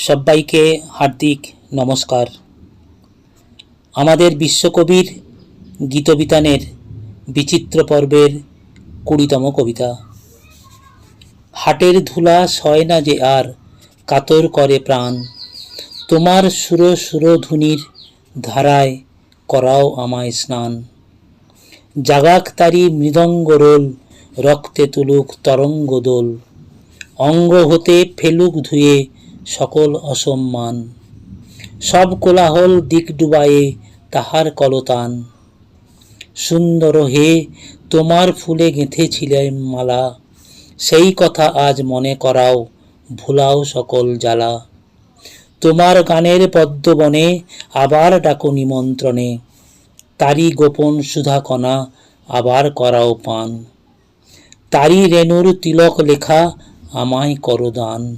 সবাইকে হার্দিক নমস্কার। আমাদের বিশ্বকবির গীতবিতানের বিচিত্র পর্বের 20তম কবিতা। হাটের ধুলা সয় না যে আর, কাতর করে প্রাণ, তোমার সুরধুনির ধারায় করাও আমায় স্নান। জাগাক তারি মৃদঙ্গ রোল, রক্তে তুলুক তরঙ্গ দোল, অঙ্গ হতে ফেলুক ধুয়ে সকল অসম্মান। সব কোলাহল দিক ডুবায়ে তাহার কলতান। সুন্দর হে, তোমার ফুলে গেঁথেছিলেম মালা, সেই কথা আজ মনে করাও, ভুলাও সকল জ্বালা। তোমার গানের পদ্মবনে আবার ডাকো নিমন্ত্রণে, তারি গোপন সুধাকণা আবার করাও পান। তারি রেণুর তিলক লেখা আমায় করো দান।